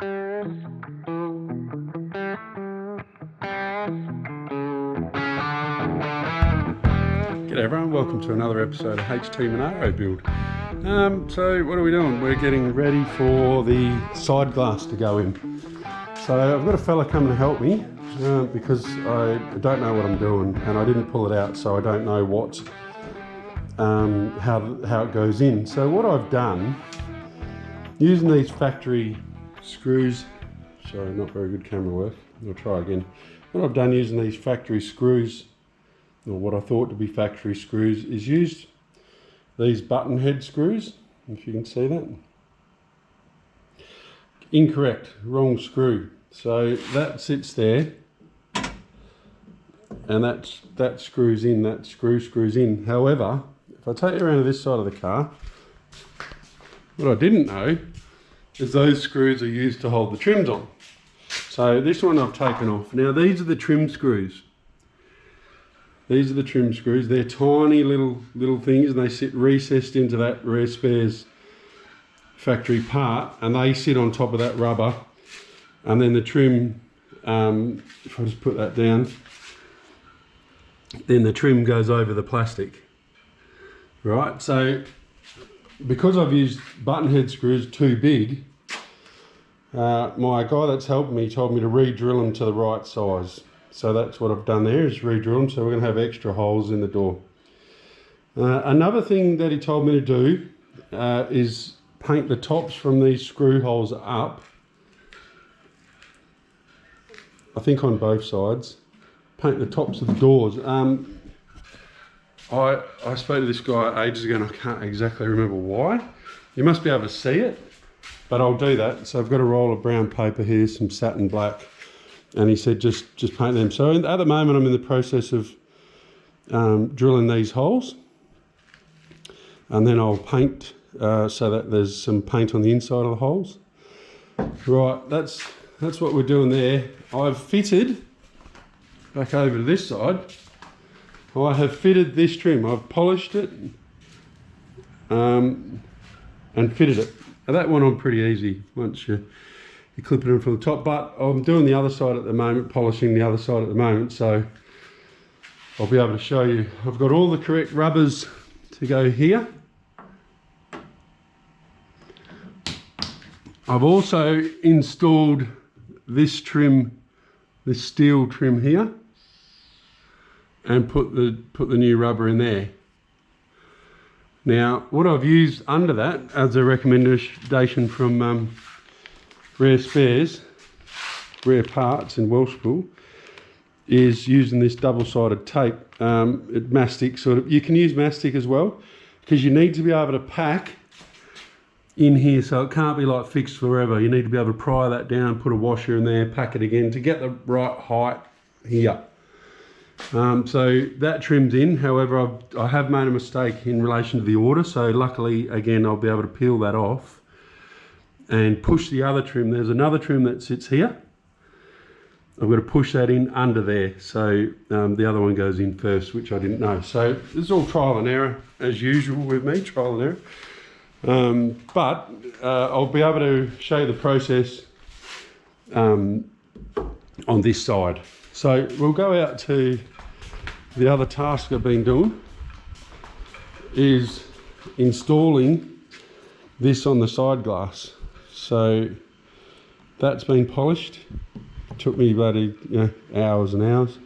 G'day everyone, welcome to another episode of HG Monaro build. So what are we doing? We're getting ready for the side glass to go in. So I've got a fella coming to help me because I don't know what I'm doing and I didn't pull it out, so I don't know what how it goes in. So what I've done, using these factory screws, sorry, not very good camera work, I'll try again. What I've done using these factory screws, or what I thought to be factory screws, is used these button head screws, if you can see that. Incorrect, wrong screw. So that sits there and that screws in, that screw screws in. However, if I take you around to this side of the car, what I didn't know is those screws are used to hold the trims on. So this one I've taken off. Now these are the trim screws. These are the trim screws. They're tiny little things and they sit recessed into that rear spares factory part, and they sit on top of that rubber, and then the trim, if I just put that down, then the trim goes over the plastic. Right, so because I've used button head screws too big, my guy that's helping me told me to re-drill them to the right size. So that's what I've done there, is re-drill them, so we're going to have extra holes in the door. Another thing that he told me to do is paint the tops from these screw holes up. I think on both sides. Paint the tops of the doors. I spoke to this guy ages ago and I can't exactly remember why. You must be able to see it, but I'll do that. So I've got a roll of brown paper here, some satin black. And he said, just paint them. So at the moment, I'm in the process of drilling these holes. And then I'll paint so that there's some paint on the inside of the holes. Right, that's what we're doing there. I've fitted, back over to this side, I have fitted this trim. I've polished it and fitted it. Now that went on pretty easy once you clip it in from the top, but I'm doing the other side at the moment, polishing the other side at the moment, so I'll be able to show you. I've got all the correct rubbers to go here. I've also installed this trim, this steel trim here, and put the new rubber in there. Now, what I've used under that as a recommendation from Rare Spares, Rare Parts in Welshpool, is using this double-sided tape. Mastic sort of, you can use mastic as well, because you need to be able to pack in here, so it can't be like fixed forever. You need to be able to pry that down, put a washer in there, pack it again to get the right height here. So that trim's in. However, I have made a mistake in relation to the order, so luckily again I'll be able to peel that off and push the other trim. There's another trim that sits here. I've got to push that in under there, so the other one goes in first, which I didn't know. So this is all trial and error as usual with me, trial and error. But I'll be able to show you the process on this side. So we'll go out to the other task I've been doing, is installing this on the side glass. So that's been polished. It took me bloody hours and hours.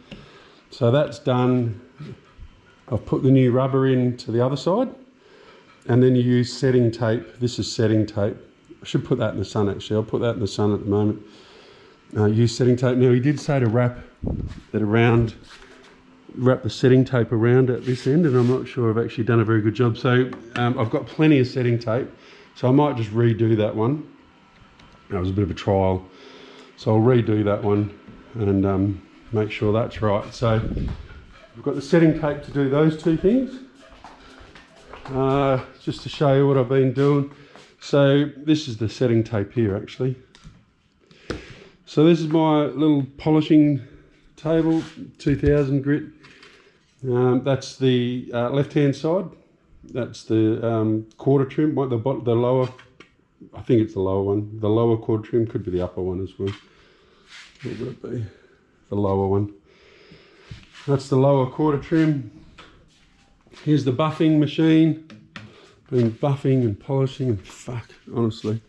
So that's done. I've put the new rubber in to the other side, and then you use setting tape. This is setting tape. I should put that in the sun actually. I'll put that in the sun at the moment. Use setting tape. Now he did say to wrap the setting tape around at this end, and I'm not sure I've actually done a very good job. So I've got plenty of setting tape, so I might just redo that one. That was a bit of a trial, so I'll redo that one and make sure that's right. So I've got the setting tape to do those two things. Just to show you what I've been doing. So this is the setting tape here actually. So this is my little polishing table, 2000 grit. That's the left hand side. That's the quarter trim, the lower I think it's the lower one. The lower quad trim could be the upper one as well. What would it be? The lower one. That's the lower quarter trim. Here's the buffing machine. Been buffing and polishing and fuck, honestly.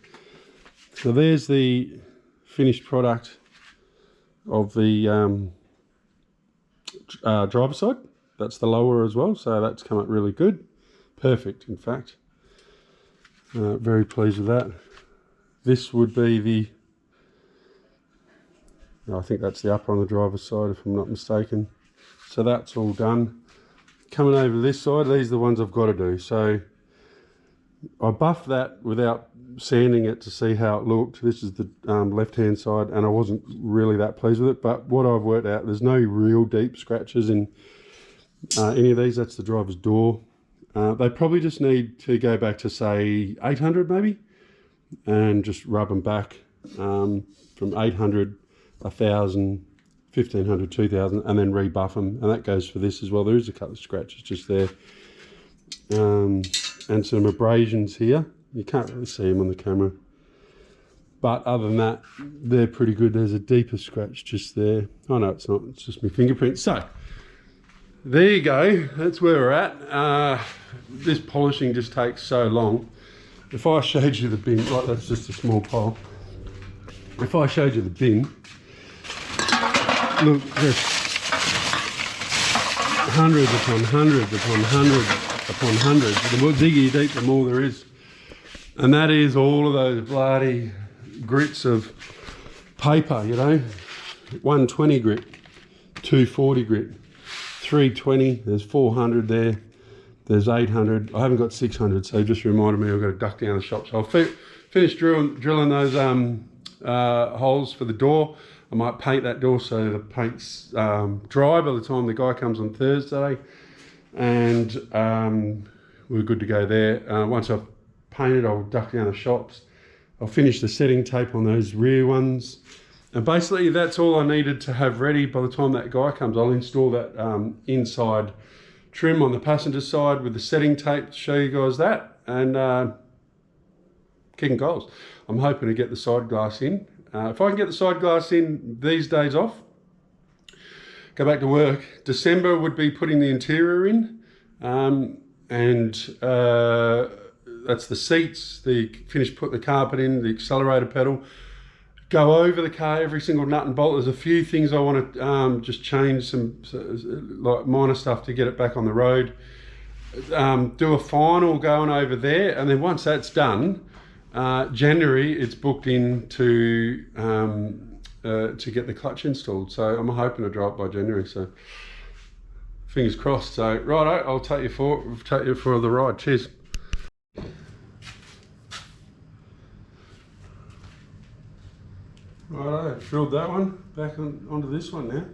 So there's the finished product of the driver side. That's the lower as well, so that's come up really good. Perfect, in fact. Very pleased with that. This would be the, I think that's the upper on the driver's side if I'm not mistaken. So that's all done. Coming over this side, these are the ones I've got to do. So I buffed that without sanding it to see how it looked. This is the left-hand side, and I wasn't really that pleased with it, but what I've worked out, there's no real deep scratches in any of these. That's the driver's door. They probably just need to go back to, say, 800 maybe, and just rub them back from 800, 1,000, 1,500, 2,000, and then rebuff them. And that goes for this as well. There is a couple of scratches just there. And some abrasions here. You can't really see them on the camera. But other than that, they're pretty good. There's a deeper scratch just there. Oh no, it's not. It's just my fingerprint. So, there you go. That's where we're at. This polishing just takes so long. If I showed you the bin, like that's just a small pile. If I showed you the bin, look, there's hundreds upon hundreds upon hundreds upon hundreds. The more digger you deep, the more there is. And that is all of those bloody grits of paper, you know. 120 grit, 240 grit, 320, there's 400 there, there's 800. I haven't got 600, so just reminded me I've got to duck down the shop. So I'll finish drilling those holes for the door. I might paint that door so the paint's dry by the time the guy comes on Thursday. And we're good to go there. Once I've painted, I'll duck down the shops. I'll finish the setting tape on those rear ones. And basically that's all I needed to have ready by the time that guy comes. I'll install that inside trim on the passenger side with the setting tape to show you guys that. And kicking goals. I'm hoping to get the side glass in. If I can get the side glass in these days off, go back to work. December would be putting the interior in, and that's the seats, put the carpet in, the accelerator pedal, go over the car, every single nut and bolt. There's a few things I want to just change, some like minor stuff to get it back on the road. Do a final going over there, and then once that's done, January it's booked in to get the clutch installed. So I'm hoping to drive by January. So fingers crossed. So righto, I'll take you for the ride. Cheers. Righto, drilled that one back onto this one now.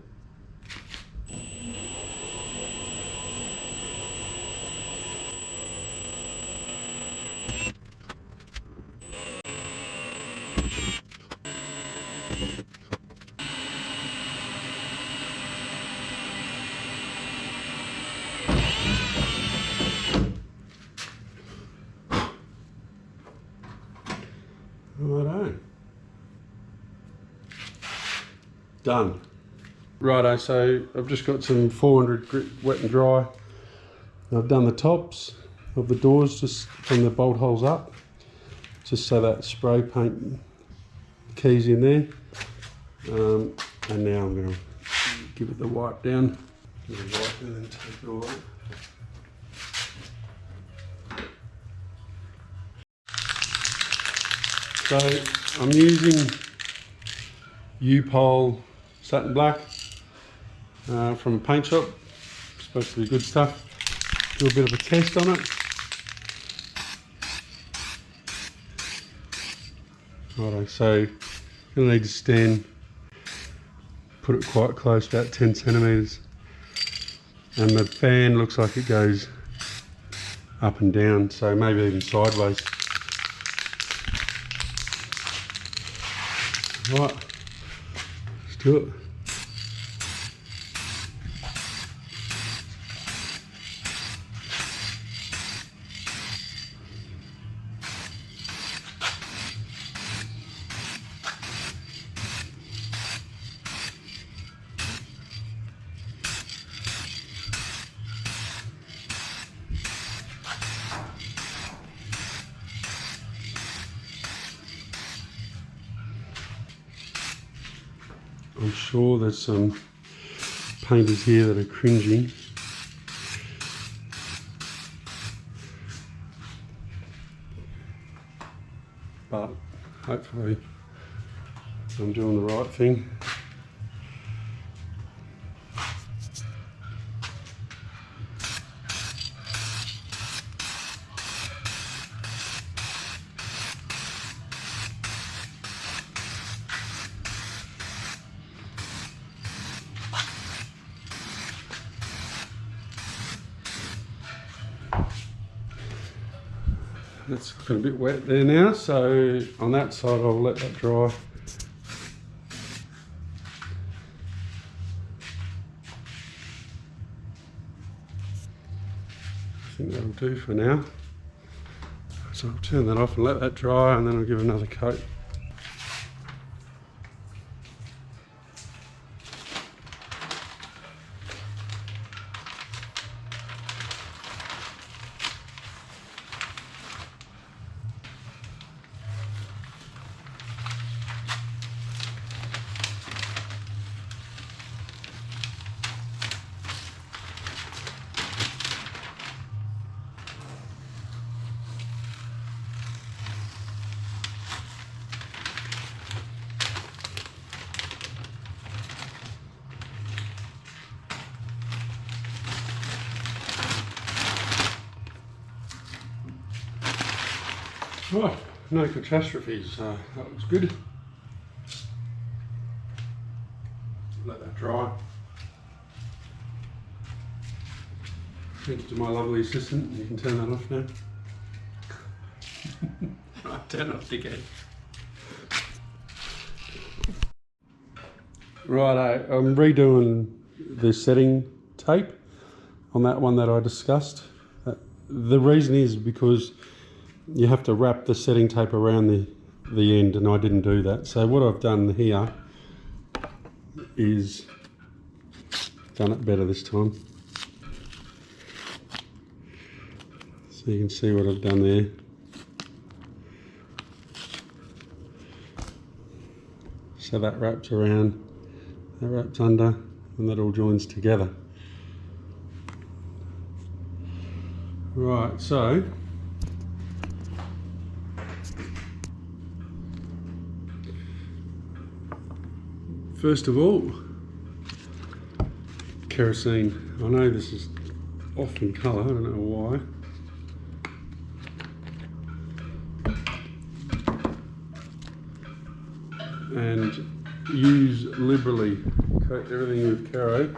Righto. Done. Righto, so I've just got some 400 grit wet and dry. I've done the tops of the doors just from the bolt holes up, just so that spray paint keys in there. And now I'm going to give it the wipe down. Give it a wipe and then take it all out. So I'm using U-Pole satin black from a paint shop. Supposed to be good stuff. Do a bit of a test on it. Righto, so gonna need to stand, put it quite close, about 10 centimeters. And the fan looks like it goes up and down, so maybe even sideways. Right, let's do it. I'm sure there's some painters here that are cringing. But hopefully I'm doing the right thing. It's looking a bit wet there now, so on that side I'll let that dry. I think that'll do for now. So I'll turn that off and let that dry, and then I'll give it another coat. Right, no catastrophes, that looks good. Let that dry. Thanks to my lovely assistant, you can turn that off now. Right, turn off the dickhead. Right, I'm redoing the setting tape on that one that I discussed. The reason is because you have to wrap the setting tape around the end, and I didn't do that. So what I've done here is done it better this time. So you can see what I've done there. So that wraps around, that wraps under, and that all joins together. Right, so first of all, kerosene. I know this is off in colour, I don't know why. And use liberally. Coat everything with Caro.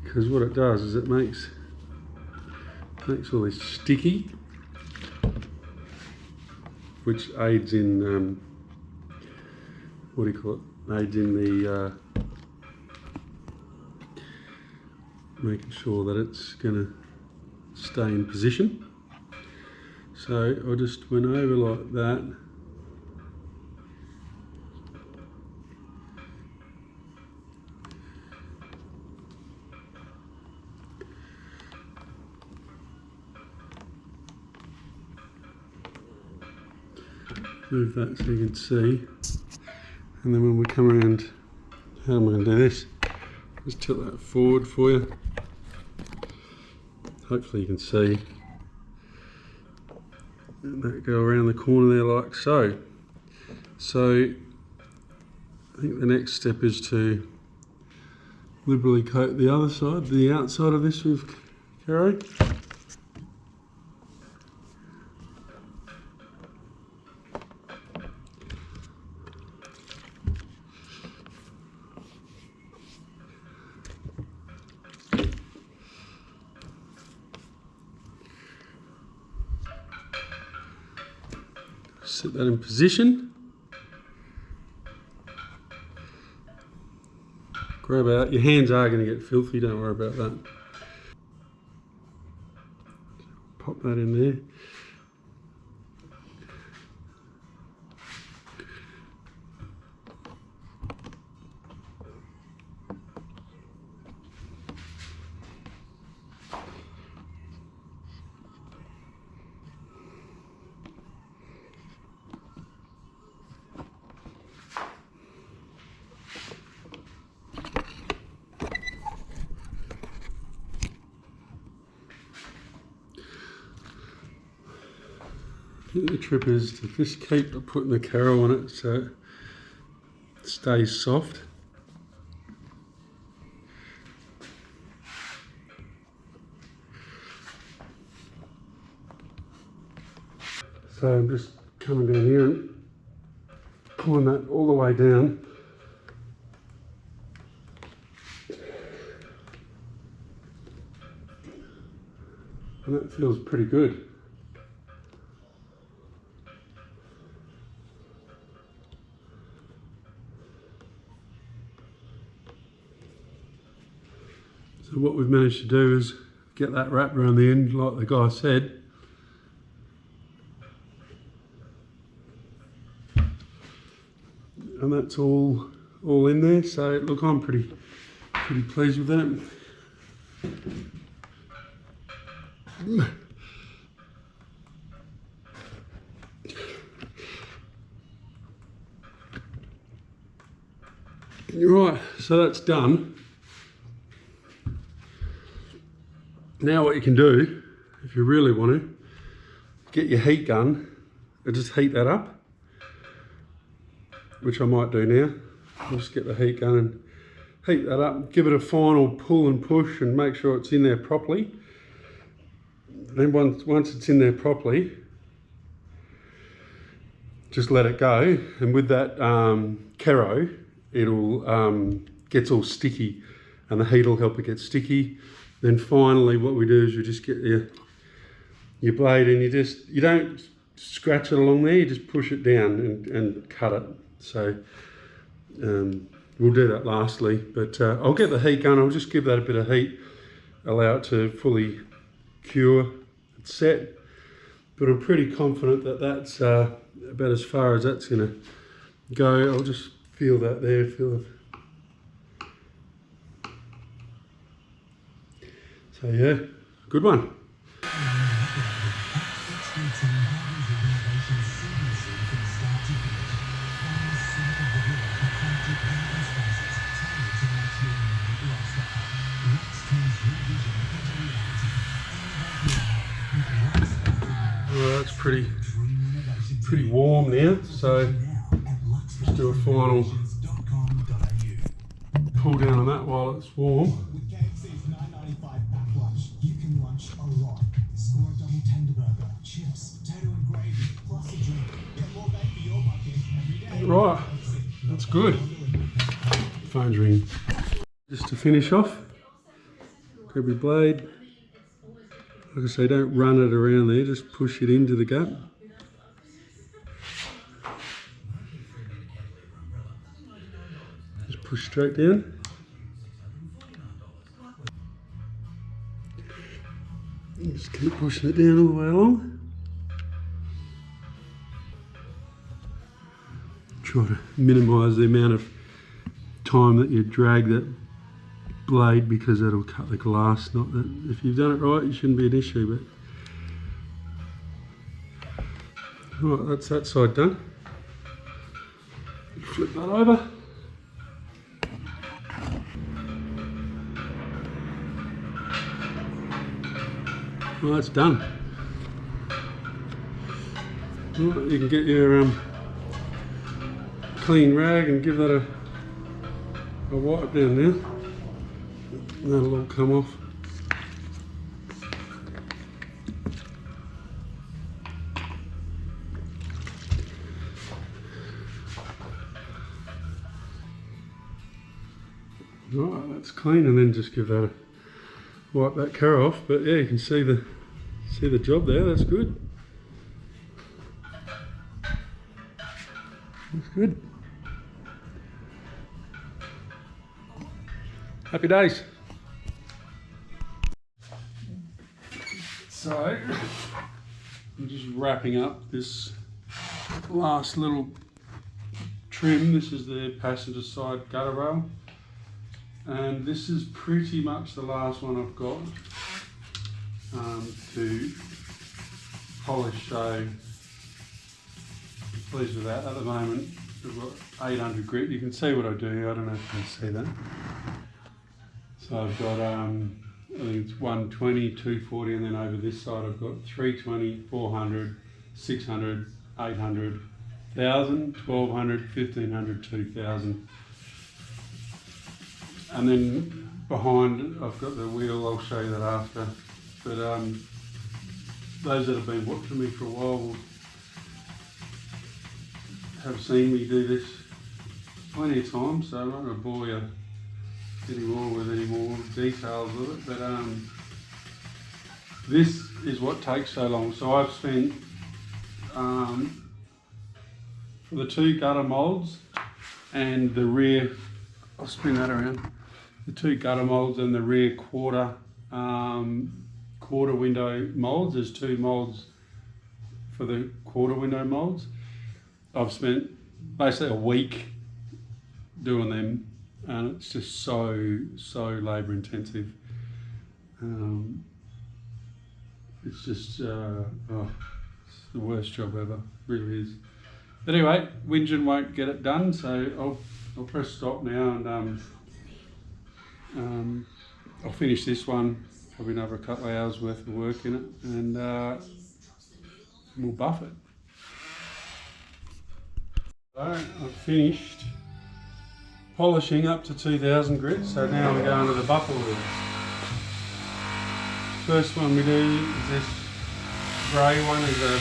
Because what it does is it makes all this sticky, which aids in what do you call it? Aids in the making sure that it's going to stay in position. So I just went over like that. Move that so you can see, and then when we come around, how am I going to do this? Just tilt that forward for you. Hopefully you can see. And that go around the corner there like so. So I think the next step is to liberally coat the other side, the outside of this with Caro. Set that in position. Grab out. Your hands are going to get filthy, don't worry about that. Pop that in there. The trick is to just keep putting the carrow on it so it stays soft. So I'm just coming down here and pulling that all the way down. And that feels pretty good. So what we've managed to do is get that wrap around the end like the guy said. And that's all in there. So look, I'm pretty pleased with that. Right, so that's done. Now what you can do, if you really want to, get your heat gun and just heat that up, which I might do now. I'll just get the heat gun and heat that up, give it a final pull and push and make sure it's in there properly. Then once it's in there properly, just let it go, and with that carrow, it'll gets all sticky, and the heat will help it get sticky. Then finally, what we do is you just get your blade, and you don't scratch it along there. You just push it down and cut it. So we'll do that lastly, but I'll get the heat gun. I'll just give that a bit of heat, allow it to fully cure and set. But I'm pretty confident that that's about as far as that's going to go. I'll just feel that there, feel it. So yeah, good one. Well, that's pretty warm now, so let's do a final pull down on that while it's warm. Right, that's good. Phone's ringing. Just to finish off, grab your blade. Like I say, don't run it around there, just push it into the gut. Just push straight down. Just keep pushing it down all the way along. Try to minimise the amount of time that you drag that blade, because that'll cut the glass. Not that if you've done it right, it shouldn't be an issue. But right, that's that side done. Flip that over. Well, that's done. Right, you can get your clean rag and give that a wipe down there. And that'll all come off. Right, that's clean, and then just give that a wipe that carrow off. But yeah, you can see the job there. That's good. That's good. Happy days. So I'm just wrapping up this last little trim. This is the passenger side gutter rail, and this is pretty much the last one I've got to polish. So I'm pleased with that. At the moment we've got 800 grit. You can see what I do. I don't know if you can see that. So I've got I think it's 120, 240, and then over this side I've got 320, 400, 600, 800, 1,000, 1,200, 1,500, 2,000. And then behind I've got the wheel, I'll show you that after. But those that have been watching me for a while will have seen me do this plenty of times, so I'm not going to bore you anymore with any more details of it. But this is what takes so long. So I've spent, for the 2 gutter moulds and the rear, I'll spin that around, the 2 gutter moulds and the rear quarter window moulds. There's 2 moulds for the quarter window moulds. I've spent basically a week doing them, and it's just so labour intensive. It's just it's the worst job ever, really is. But anyway, whinging won't get it done, so I'll press stop now, and I'll finish this one, probably another couple of hours worth of work in it, and we'll buff it. So I've finished polishing up to 2,000 grit, so now we go into the buffer wheel. First one we do is this grey one, is a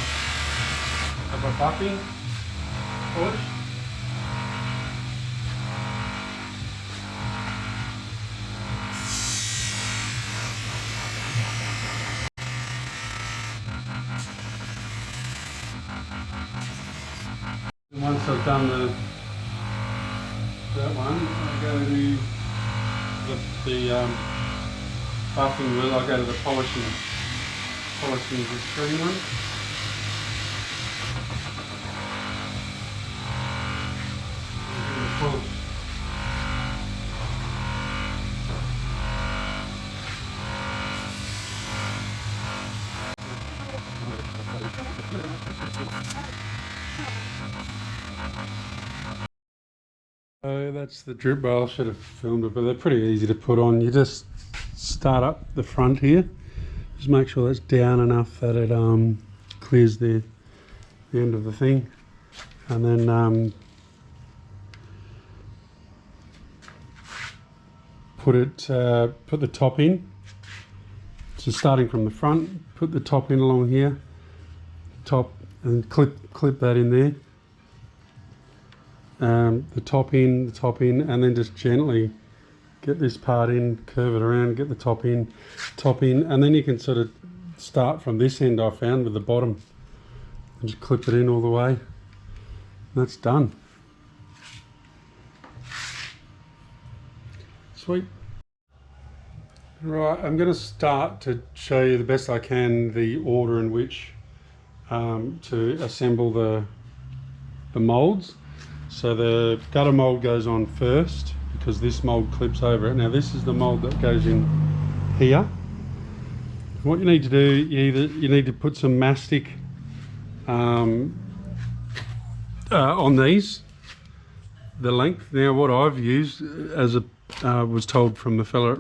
buffing polish. And once I've done that one, I go to the buffing wheel. I go to the polishing the screen one. Polish. So that's the drip rail. I should have filmed it, but they're pretty easy to put on. You just start up the front here. Just make sure that's down enough that it clears the end of the thing, and then put the top in. So starting from the front, put the top in along here, and clip that in there. The top in, and then just gently get this part in, curve it around, get the top in, and then you can sort of start from this end, I found, with the bottom, and just clip it in all the way. And that's done. Sweet. Right, I'm going to start to show you the best I can the order in which to assemble the moulds. So the gutter mould goes on first, because this mould clips over it. Now this is the mould that goes in here. What you need to do, you need to put some mastic on these, the length. Now what I've used, as was told from the fellow at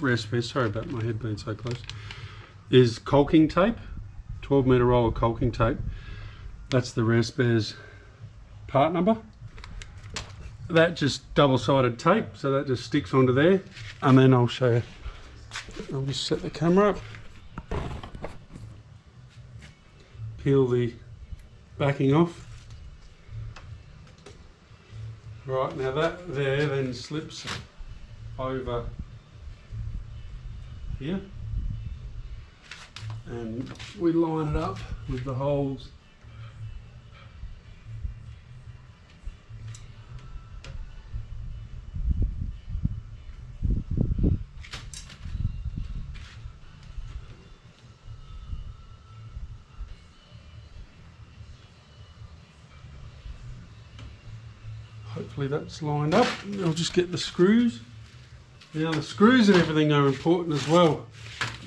Rare, sorry about my head being so close, is caulking tape, 12 metre roll of caulking tape. That's the Rare part number. That just double-sided tape, so that just sticks onto there, and then I'll show you. I'll just set the camera up, peel the backing off. Right, now that there then slips over here, and we line it up with the holes hopefully that's lined up. I'll just get the screws. Now the screws and everything are important as well.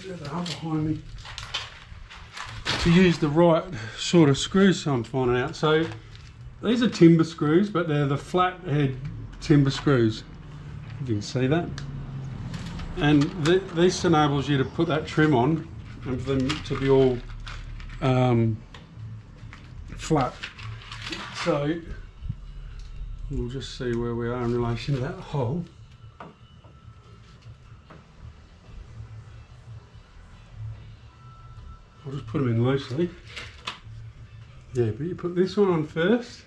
They are behind me. To use the right sort of screws, so I'm finding out. So these are timber screws, but they're the flat head timber screws. You can see that. And this enables you to put that trim on, and for them to be all flat. So we'll just see where we are in relation to that hole. I'll just put them in loosely. Yeah, but you put this one on first.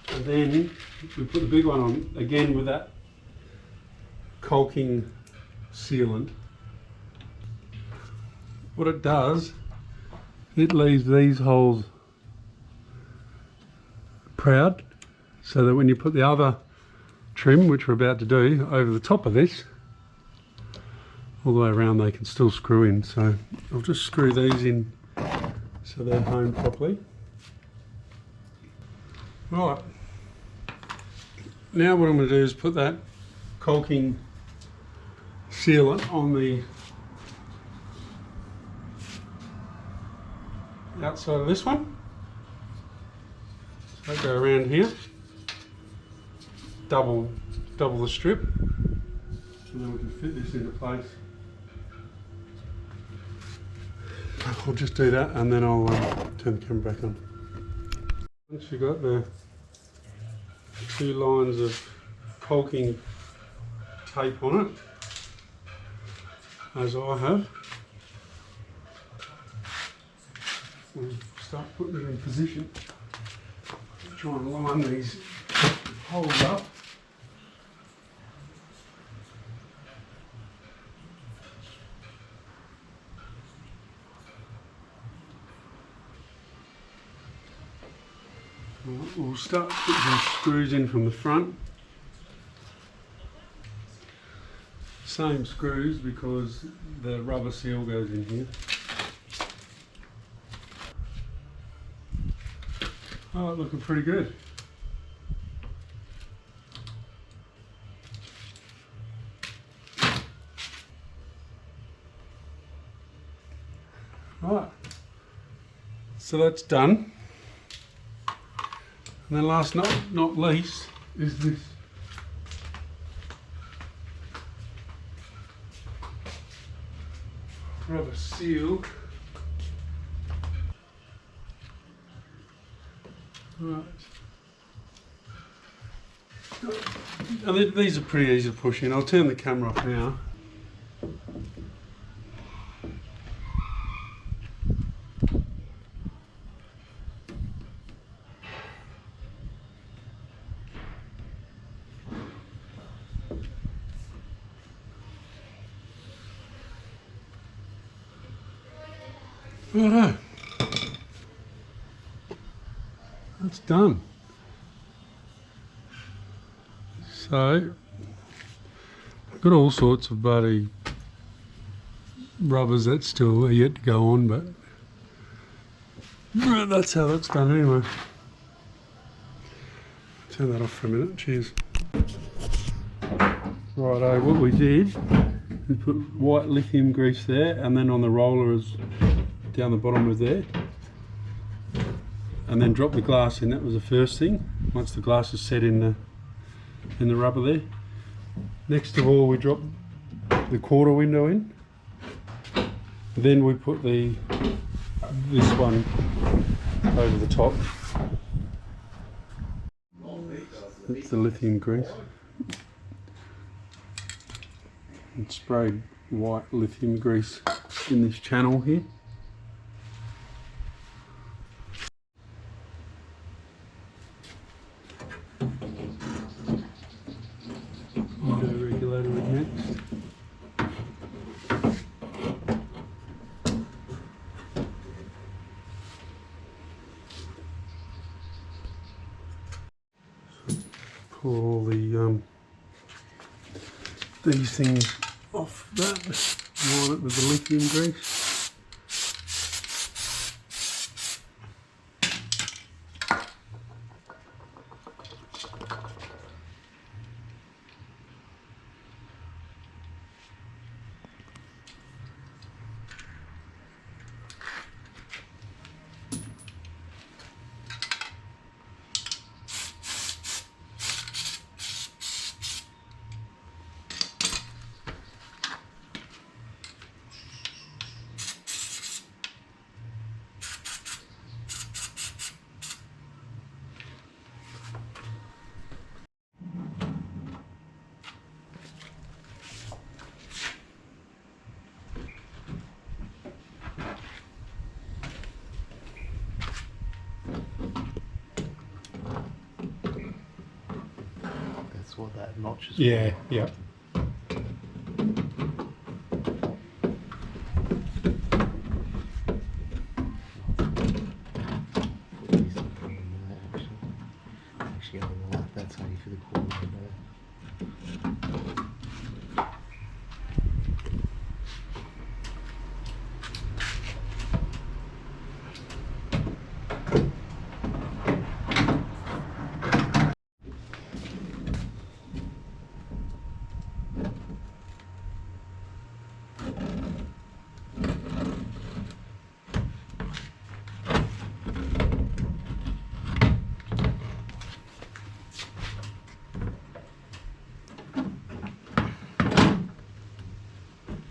And then we put the big one on again with that caulking sealant. What it does, it leaves these holes proud, so that when you put the other trim, which we're about to do, over the top of this, all the way around, they can still screw in. So I'll just screw these in so they're home properly. Right, now what I'm going to do is put that caulking sealant on the outside of this one. So go around here, double the strip, and then we can fit this into place. I'll just do that and then I'll turn the camera back on. Once you've got the 2 lines of caulking tape on it, as I have, we'll start putting it in position. Try and line these holes up. We'll start putting some screws in from the front. Same screws because the rubber seal goes in here. Oh, looking pretty good. Right, so that's done. And then last not least is this rubber seal. Right. And these are pretty easy to push in. I'll turn the camera off now. Righto. That's done. So, I've got all sorts of bloody rubbers that still are yet to go on, but that's how that's done anyway. Turn that off for a minute, cheers. Righto, what we did is put white lithium grease there, and then on the rollers down the bottom of there, and then drop the glass in. That was the first thing. Once the glass is set in the rubber there. Next of all, we drop the quarter window in. Then we put this one over the top. That's the lithium grease. And sprayed white lithium grease in this channel here. Regulator next. Pull all these things off that, line it with the lithium grease. That's what that notch is Yeah, yeah. Actually, on the left, that's only for the corner window.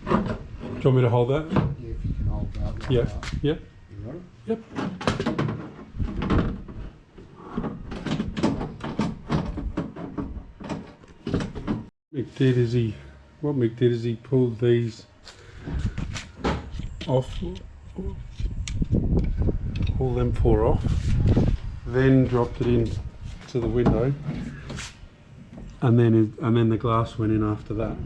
Do you want me to hold that? Yeah, if you can hold that. Like Yeah, that. yeah, You got it? yep. What Mick did is he pulled these off, all them four off, then dropped it in to the window, and then the glass went in after that.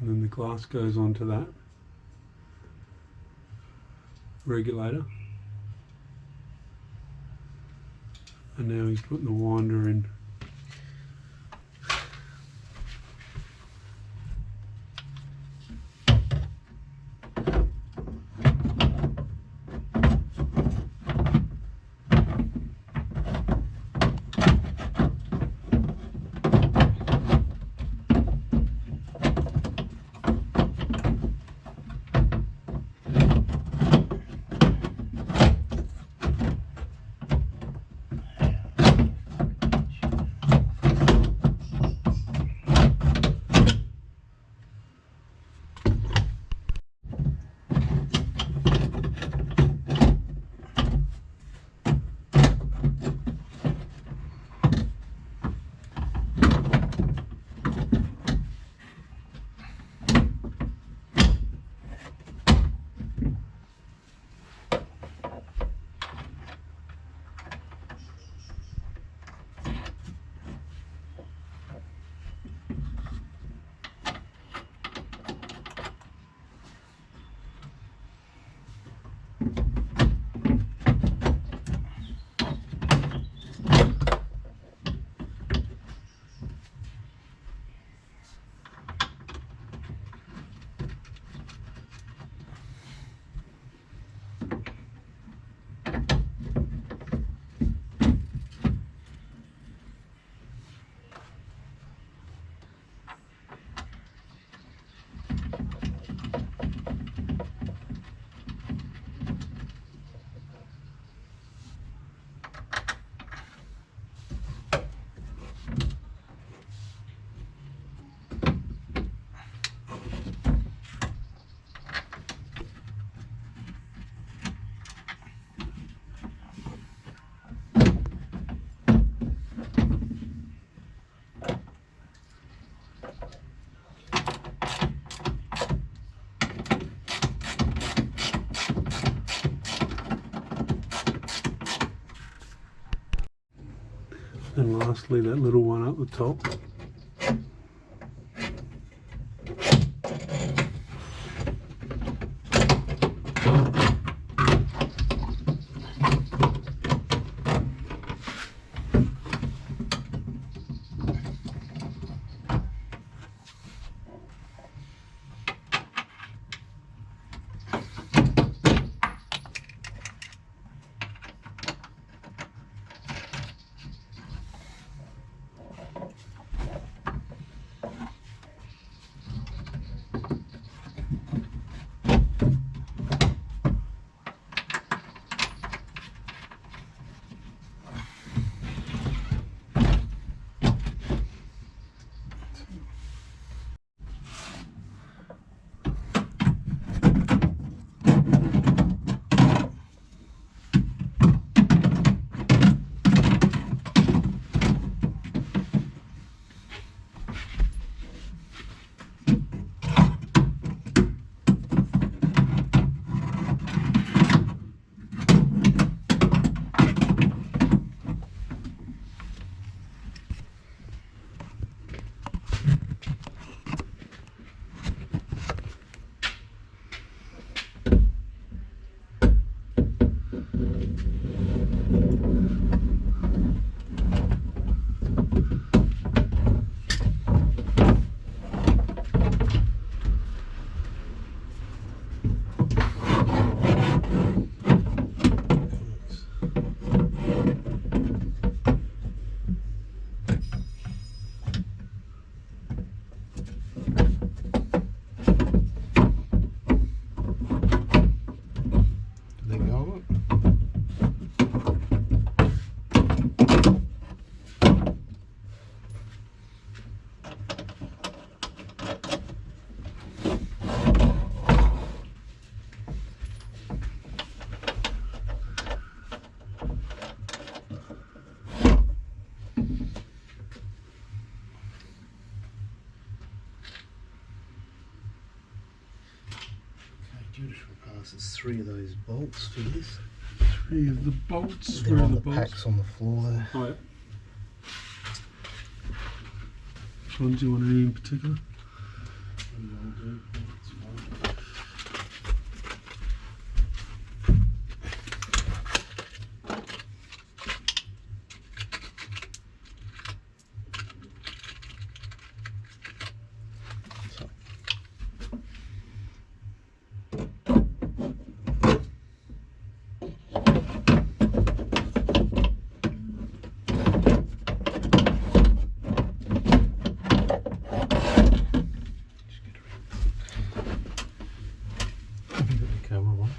And then the glass goes onto that regulator. And now he's putting the winder in. And lastly, that little one up the top. Just repasses 3 of those bolts for this. 3 of the bolts. They're Where are on the the bolts? packs on the floor there. Oh, yeah. Which ones do you want any in particular?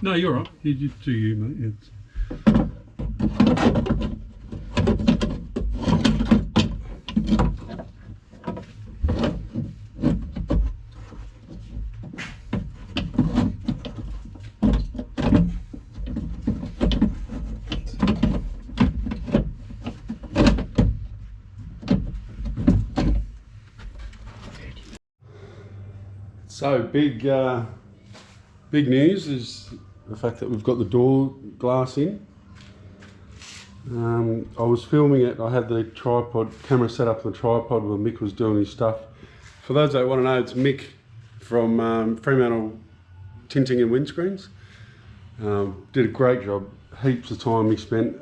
No, you're right. You do you, mate. It's... So big news is the fact that we've got the door glass in. I was filming it. I had the camera set up on the tripod while Mick was doing his stuff. For those that want to know, it's Mick from Fremantle Tinting and Windscreens. Did a great job. Heaps of time he spent.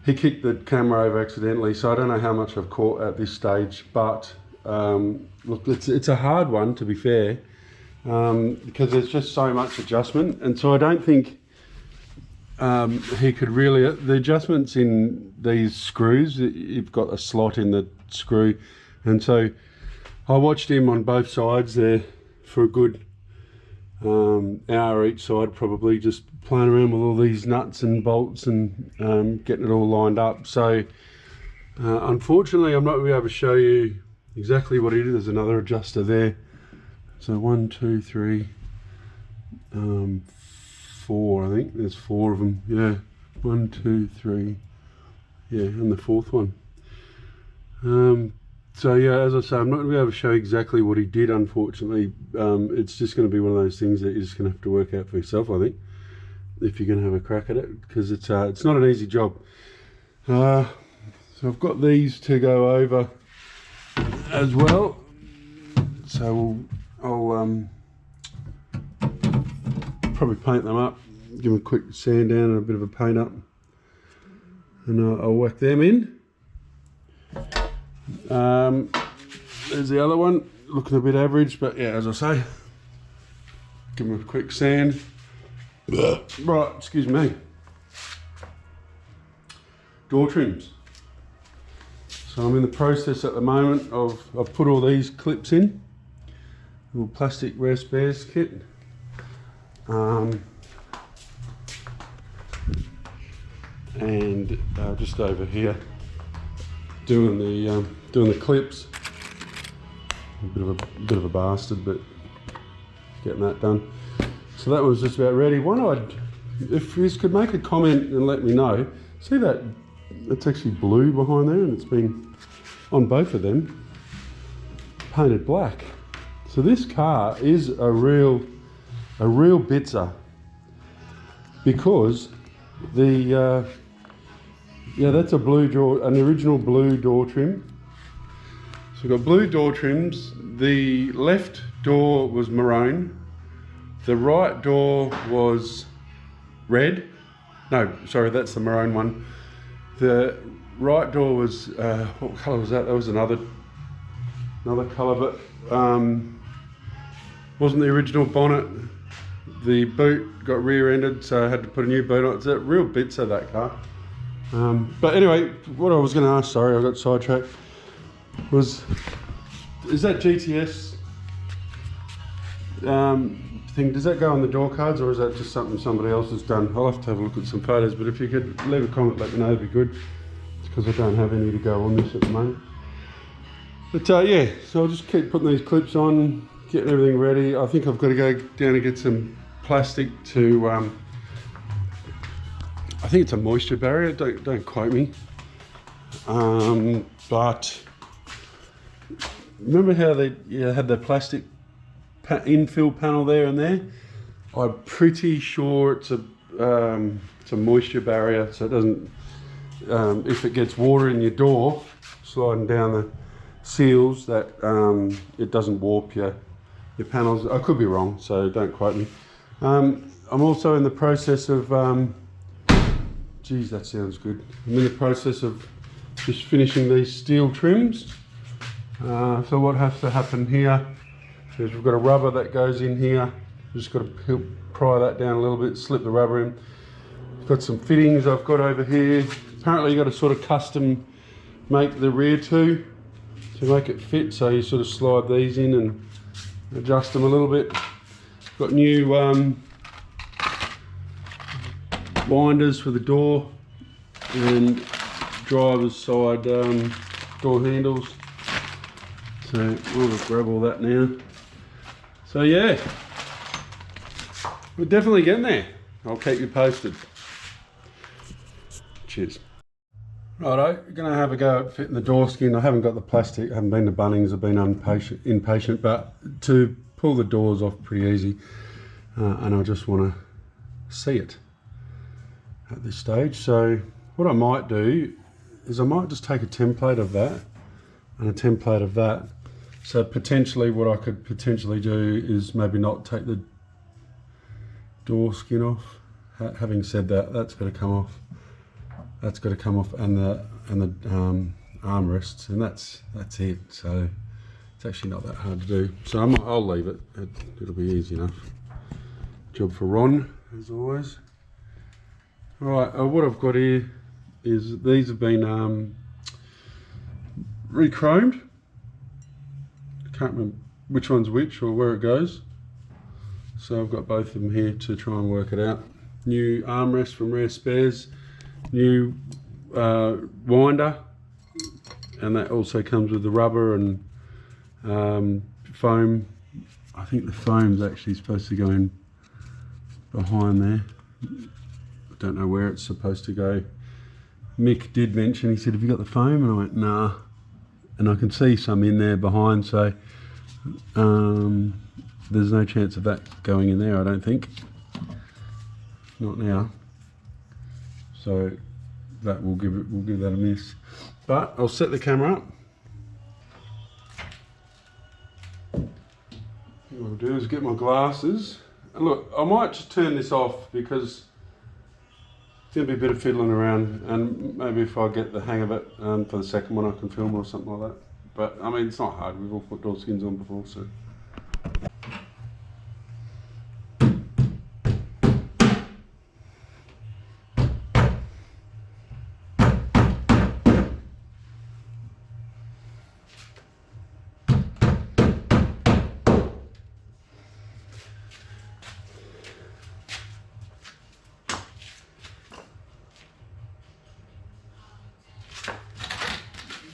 He kicked the camera over accidentally, so I don't know how much I've caught at this stage, but look, it's a hard one, to be fair. Because there's just so much adjustment, and so I don't think he could really, the adjustments in these screws, you've got a slot in the screw, and so I watched him on both sides there for a good hour each side, probably just playing around with all these nuts and bolts and getting it all lined up. So unfortunately I'm not going to be able to show you exactly what he did. There's another adjuster there. So 1, 2, 3, 4, I think. There's 4 of them. Yeah, 1, 2, 3. Yeah, and the 4th one. So yeah, as I say, I'm not going to be able to show exactly what he did, unfortunately. It's just going to be one of those things that you're just going to have to work out for yourself, I think, if you're going to have a crack at it, because it's not an easy job. So I've got these to go over as well. So I'll probably paint them up, give them a quick sand down and a bit of a paint up, and I'll whack them in. There's the other one, looking a bit average, but yeah, as I say, give them a quick sand. Right, excuse me. Door trims. So I'm in the process at the moment of, I've put all these clips in, little plastic rare spares kit. And just over here doing the clips. A bit of a bastard, but getting that done. So that one's just about ready. If you could make a comment and let me know. See that? It's actually blue behind there, and it's been on both of them painted black. So this car is a real bitzer, because the yeah, that's a blue door, an original blue door trim. So we've got blue door trims. The left door was maroon. The right door was red. No, sorry, that's the maroon one. The right door was, what colour was that? That was another colour, but wasn't the original bonnet. The boot got rear-ended, so I had to put a new boot on. It's a real bitzer, that car. But anyway, what I was going to ask, sorry, I got sidetracked, is that GTS thing, does that go on the door cards, or is that just something somebody else has done? I'll have to have a look at some photos, but if you could leave a comment, let me know, that'd be good, because I don't have any to go on this at the moment. But yeah, so I'll just keep putting these clips on, getting everything ready. I think I've got to go down and get some plastic to, I think it's a moisture barrier, don't quote me. But remember how they had the plastic infill panel there and there? I'm pretty sure it's a moisture barrier, so it doesn't, if it gets water in your door sliding down the seals, that it doesn't warp your panels. I could be wrong, so don't quote me. I'm also in the process of, geez, that sounds good. I'm in the process of just finishing these steel trims. So what has to happen here is we've got a rubber that goes in here. Just got to pry that down a little bit, slip the rubber in. Got some fittings I've got over here. Apparently you got to sort of custom make the rear two to make it fit, so you sort of slide these in and adjust them a little bit. Got new winders for the door and driver's side door handles. So we'll grab all that now. So yeah, we're definitely getting there. I'll keep you posted. Cheers. Righto, gonna have a go at fitting the door skin. I haven't got the plastic, I haven't been to Bunnings, I've been impatient, but to pull the doors off pretty easy. And I just want to see it at this stage. So what I might do is I might just take a template of that and a template of that. So potentially what I could potentially do is maybe not take the door skin off. Having said that, that's got to come off. That's got to come off, and the armrests, and that's it. So it's actually not that hard to do. So I'll leave it. It'll be easy enough. Job for Ron, as always. All right, what I've got here is these have been re-chromed. I can't remember which one's which or where it goes. So I've got both of them here to try and work it out. New armrest from Rare Spares, new winder, and that also comes with the rubber and foam. I think the foam's actually supposed to go in behind there. I don't know where it's supposed to go. Mick did mention, he said, have you got the foam? And I went, nah. And I can see some in there behind, so there's no chance of that going in there, I don't think. Not now. So that we'll give that a miss. But I'll set the camera up. What I'll do is get my glasses. And look, I might just turn this off because there'll be a bit of fiddling around, and maybe if I get the hang of it for the second one I can film or something like that. But I mean, it's not hard, we've all put door skins on before, so.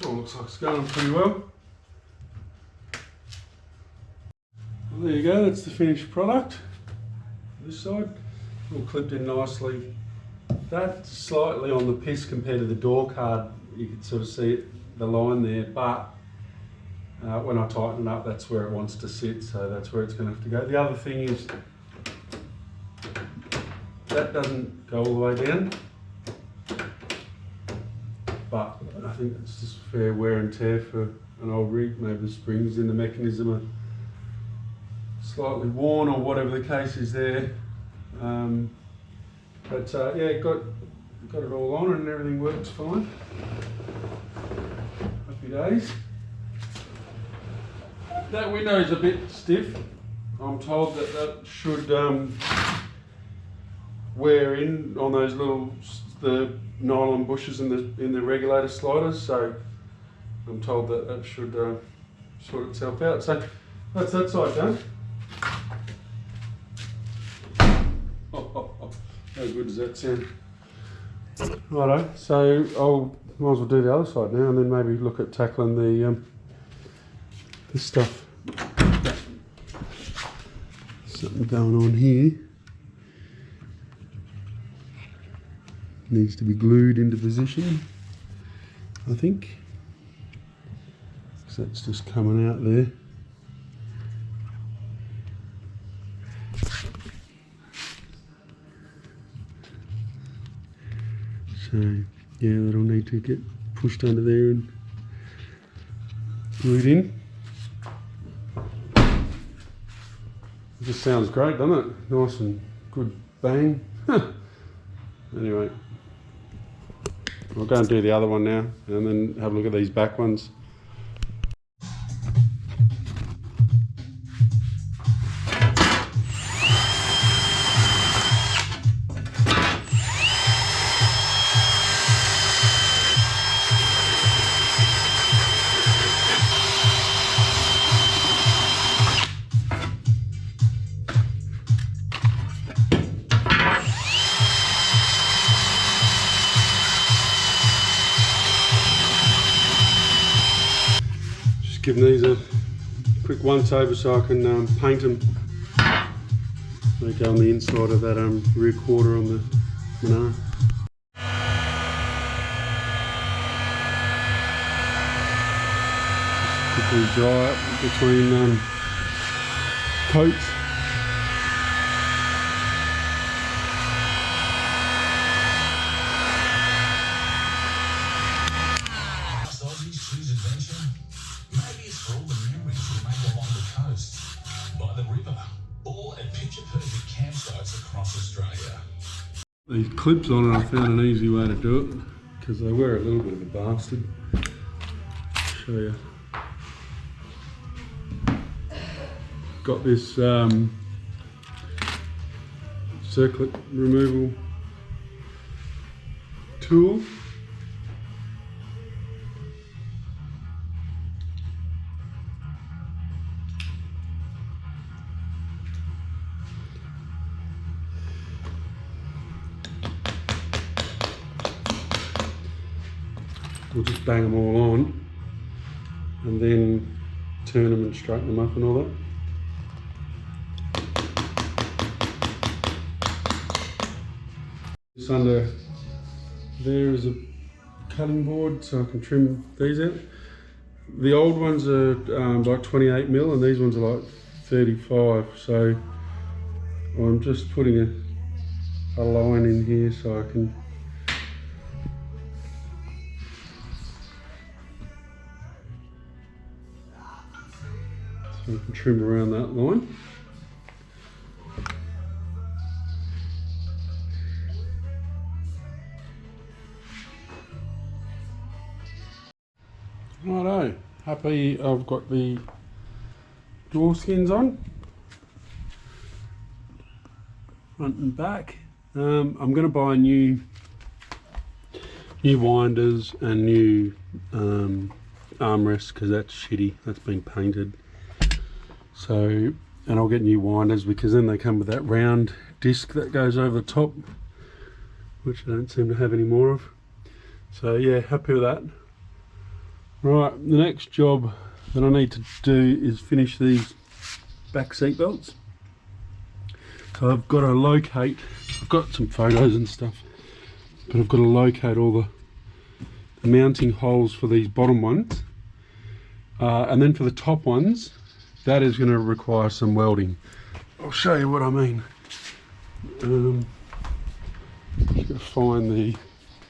Looks like it's going pretty well. Well, there you go, that's the finished product. This side, all clipped in nicely. That's slightly on the piss compared to the door card. You can sort of see it, the line there, but when I tighten it up, that's where it wants to sit, so that's where it's going to have to go. The other thing is, that doesn't go all the way down. But I think it's just fair wear and tear for an old rig. Maybe the springs in the mechanism are slightly worn or whatever the case is there. Yeah, got it all on and everything works fine. Happy days. That window's a bit stiff. I'm told that should wear in on those the nylon bushes in the regulator sliders, so I'm told that should sort itself out. So that's that side done. How good does that sound? Righto, so might as well do the other side now, and then maybe look at tackling this stuff. Something going on here. Needs to be glued into position, I think. So that's just coming out there. So yeah, that'll need to get pushed under there and glued in. It just sounds great, doesn't it? Nice and good bang. Anyway, I'll go and do the other one now and then have a look at these back ones. Giving these a quick once over so I can paint them. They go on the inside of that rear quarter on the Monaro. Quickly dry up between coats. Maybe it's for all the memories we make along the coast, by the river, or at picture-perfect campsites across Australia. These clips on it, I found an easy way to do it because they were a little bit of a bastard. I'll show you. Got this circlip removal tool. We'll just bang them all on and then turn them and straighten them up and all that. This under there is a cutting board so I can trim these out. The old ones are like 28mm and these ones are like 35, so I'm just putting a line in here so I can trim around that line. Righto, happy I've got the door skins on, front and back. I'm going to buy new winders and new armrests because that's shitty, that's been painted. So, and I'll get new winders because then they come with that round disc that goes over the top, which I don't seem to have any more of. So yeah, happy with that. Right, the next job that I need to do is finish these back seat belts. So I've got to locate, I've got some photos and stuff, but I've got to locate all the mounting holes for these bottom ones. And then for the top ones, that is going to require some welding. I'll show you what I mean. Just got to find the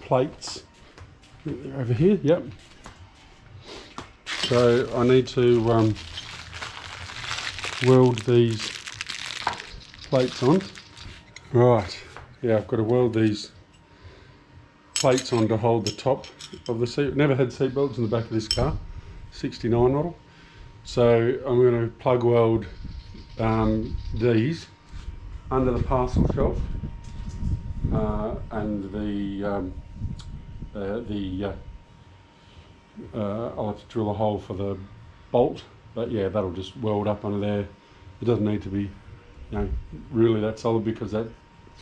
plates. They're over here, yep. So I need to weld these plates on. Right, yeah, I've got to weld these plates on to hold the top of the seat. Never had seat belts in the back of this car, 69 model. So I'm going to plug weld these under the parcel shelf and I'll have to drill a hole for the bolt, but yeah, that'll just weld up under there. It doesn't need to be, you know, really that solid because that's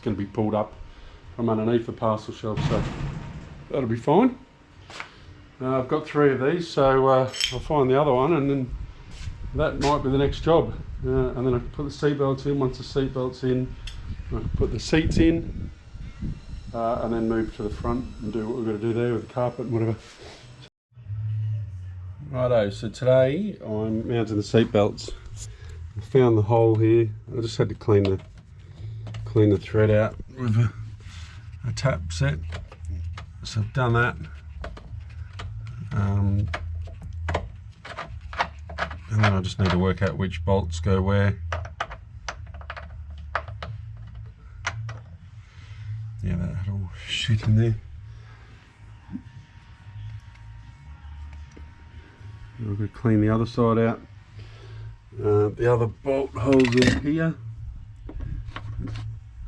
going to be pulled up from underneath the parcel shelf, so that'll be fine. I've got 3 of these, so I'll find the other one and then that might be the next job. And then I can put the seat belts in. Once the seat belts in, I can put the seats in and then move to the front and do what we've got to do there with the carpet and whatever. Righto, so today I'm mounting the seat belts. I found the hole here. I just had to clean the thread out with a tap set. So I've done that. And then I just need to work out which bolts go where. Yeah, that had all shit in there. I've got to clean the other side out. The other bolt holes are here,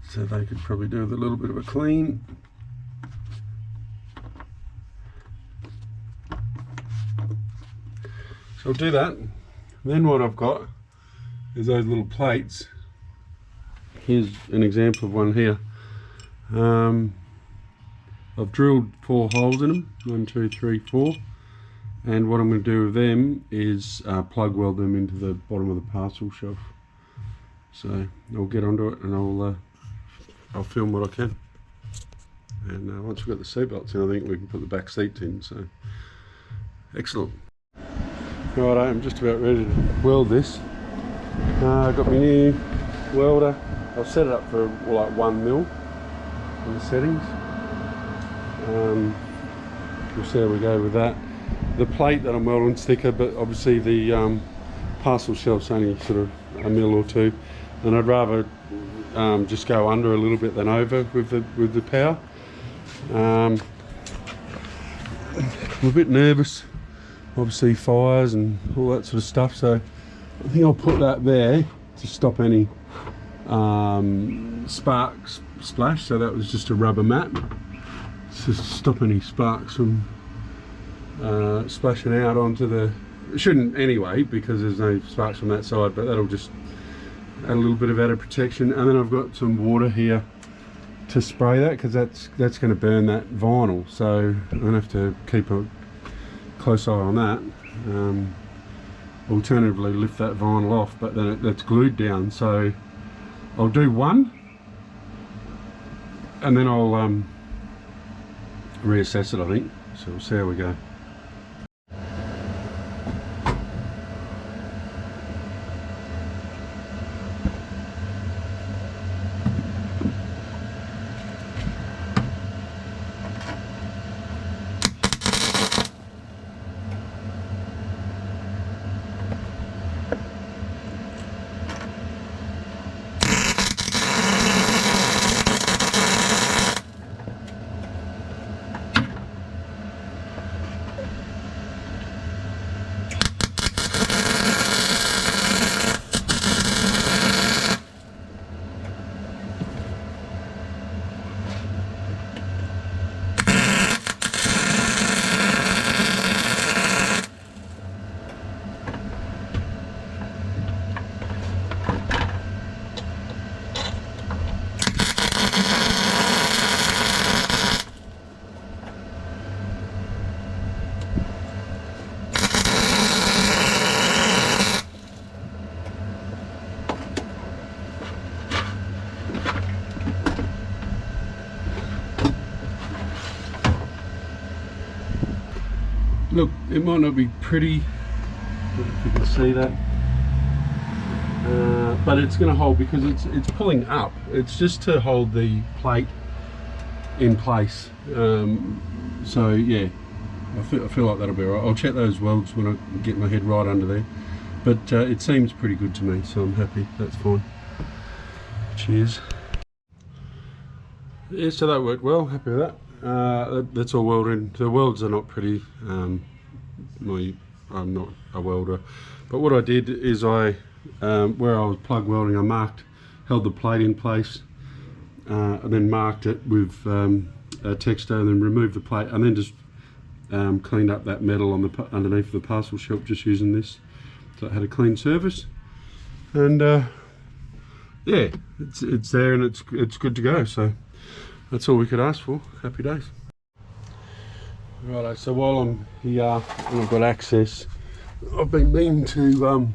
so they could probably do with a little bit of a clean. So I'll do that. Then what I've got is those little plates. Here's an example of one here. I've drilled 4 holes in them, 1, 2, 3, 4. And what I'm going to do with them is plug weld them into the bottom of the parcel shelf. So I'll get onto it and I'll film what I can. And once we've got the seat belts in, I think we can put the back seats in. So excellent. Right, I'm just about ready to weld this. I've got my new welder. I've set it up for like 1 mil in the settings. We'll see how we go with that. The plate that I'm welding's thicker, but obviously the parcel shelf's only sort of 1 mil or 2, and I'd rather just go under a little bit than over with the power. I'm a bit nervous, obviously fires and all that sort of stuff, so I think I'll put that there to stop any sparks splash. So that was just a rubber mat to stop any sparks from splashing out onto the... It shouldn't anyway, because there's no sparks from that side, but that'll just add a little bit of added protection. And then I've got some water here to spray that, because that's going to burn that vinyl, so I'm going to have to keep a close eye on that. Alternatively lift that vinyl off, but then that's glued down, so I'll do one and then I'll reassess it, I think. So we'll see how we go. Look, it might not be pretty, if you can see that, but it's going to hold because it's pulling up. It's just to hold the plate in place. So yeah, I feel like that'll be all right. I'll check those welds when I get my head right under there, but it seems pretty good to me, so I'm happy. That's fine. Cheers. Yeah, so that worked well. Happy with that. That's all welded. The welds are not pretty. I'm not a welder, but what I did is where I was plug welding, I held the plate in place, and then marked it with a texto, and then removed the plate, and then just cleaned up that metal on the underneath the parcel shelf, just using this, so it had a clean surface, and yeah, it's there and it's good to go. So that's all we could ask for. Happy days. Righto, so while I'm here and I've got access, I've been meaning to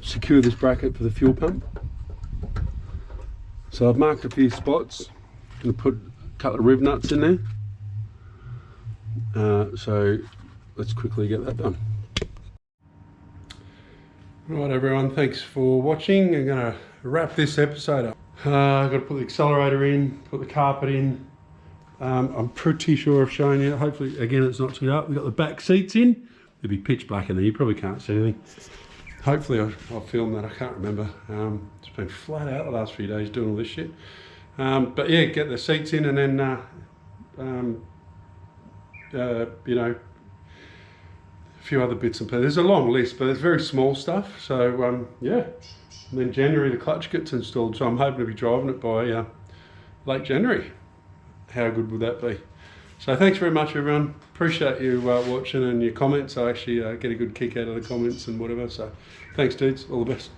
secure this bracket for the fuel pump. So I've marked a few spots. I'm going to put a couple of riv nuts in there. So let's quickly get that done. Right everyone, thanks for watching. I'm going to wrap this episode up. I've got to put the accelerator in, put the carpet in, I'm pretty sure I've shown you. Hopefully, again, it's not too dark. We've got the back seats in. It'll be pitch black in there. You probably can't see anything. Hopefully, I'll film that. I can't remember. It's been flat out the last few days doing all this shit. But yeah, get the seats in and then, you know, a few other bits and pieces. There's a long list, but there's very small stuff. So yeah, and then January the clutch gets installed. So I'm hoping to be driving it by late January. How good would that be? So thanks very much, everyone. Appreciate you watching and your comments. I actually get a good kick out of the comments and whatever. So thanks, dudes. All the best.